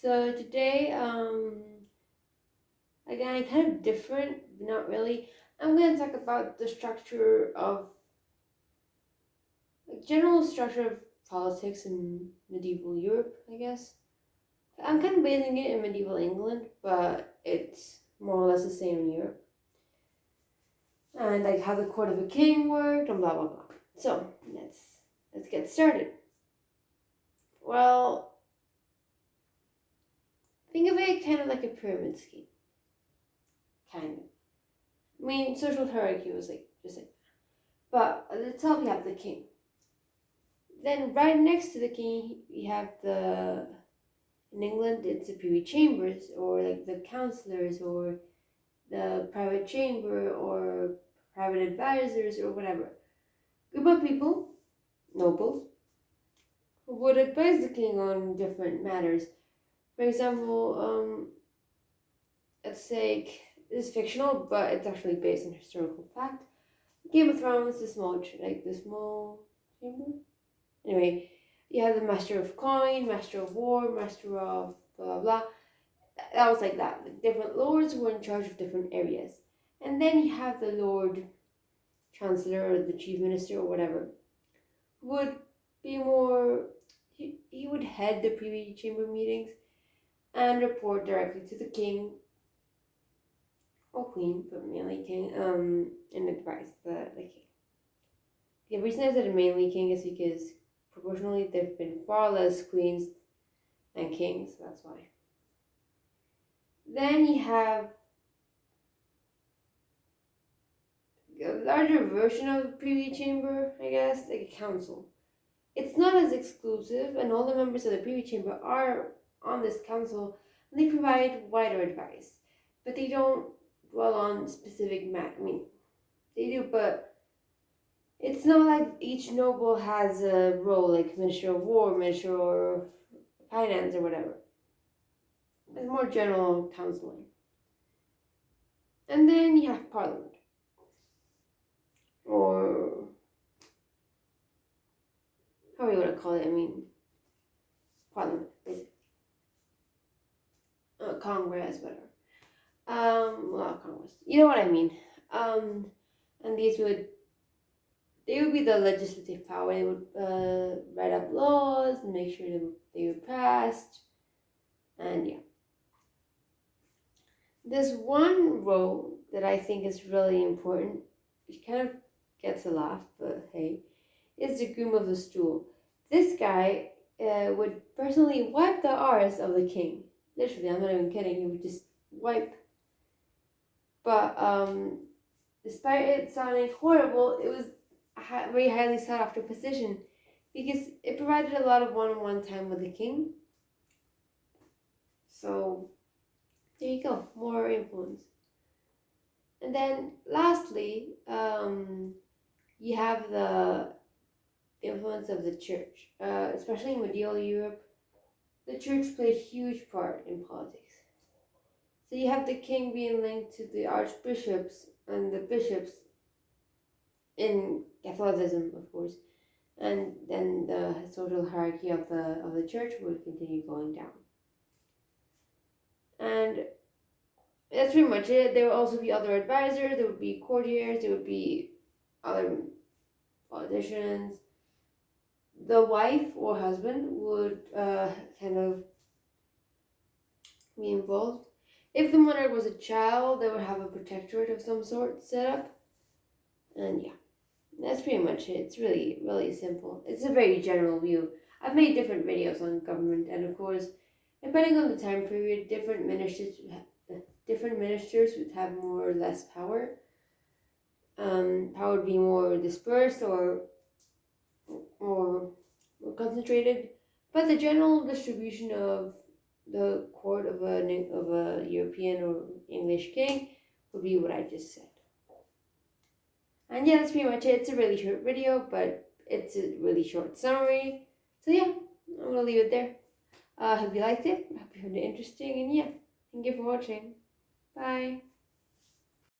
So today, again, kind of different, but not really. I'm going to talk about the structure of, general structure of politics in medieval Europe, I guess. I'm kind of basing it in medieval England, but it's more or less the same in Europe. And like how the court of a king worked, and blah blah blah. So let's get started. Well, think of it kind of like a pyramid scheme. Kind of. I mean, social hierarchy was like just like that. But at the top you have the king. Then right next to the king you have in England it's the privy chambers, or like the councillors, or the private chamber, or private advisors, or whatever. Group of people, nobles, who would advise the king on different matters. For example, let's say this is fictional, but it's actually based on historical fact. Game of Thrones, the small chamber. Anyway, you have the Master of Coin, Master of War, Master of blah blah blah. That was like that. The different lords who were in charge of different areas, and then you have the Lord Chancellor or the Chief Minister or whatever, who would be more. He would head the Privy Chamber meetings and report directly to the king or queen, but mainly king, and advise the king. The reason I said mainly king is because proportionally there have been far less queens than kings, so that's why. Then you have a larger version of the privy chamber, I guess, like a council. It's not as exclusive, and all the members of the privy chamber are on this council, and they provide wider advice, but they don't dwell on specific matters. I mean, they do, but it's not like each noble has a role, like Minister of War, Minister of Finance, or whatever. It's more general counseling. And then you have Parliament, or how do you want to call it? I mean, Parliament, basically. Congress, whatever. Not Congress. You know what I mean. And they would be the legislative power. They would write up laws and make sure they were passed. And yeah. There's one role that I think is really important, which kind of gets a laugh, but hey, is the Groom of the Stool. This guy would personally wipe the arse of the king. Literally, I'm not even kidding, he would just wipe. But despite it sounding horrible, it was a very highly sought after position because it provided a lot of one-on-one time with the king. So there you go, more influence. And then lastly, you have the influence of the church. Especially in medieval Europe, the church played a huge part in politics. So you have the king being linked to the archbishops and the bishops in Catholicism, of course, and then the social hierarchy of the church would continue going down. And that's pretty much it. There would also be other advisors, there would be courtiers, there would be other politicians. The wife or husband would kind of be involved. If the monarch was a child, they would have a protectorate of some sort set up. And yeah, that's pretty much it. It's really, really simple. It's a very general view. I've made different videos on government, and of course, depending on the time period, different ministers would have more or less power. Power would be more dispersed or more concentrated, but the general distribution of the court of a European or English king would be what I just said. And yeah, that's pretty much it. It's a really short video, but it's a really short summary. So yeah, I'm gonna leave it there. Hope you liked it. Hope you found it interesting, and yeah, thank you for watching. Bye.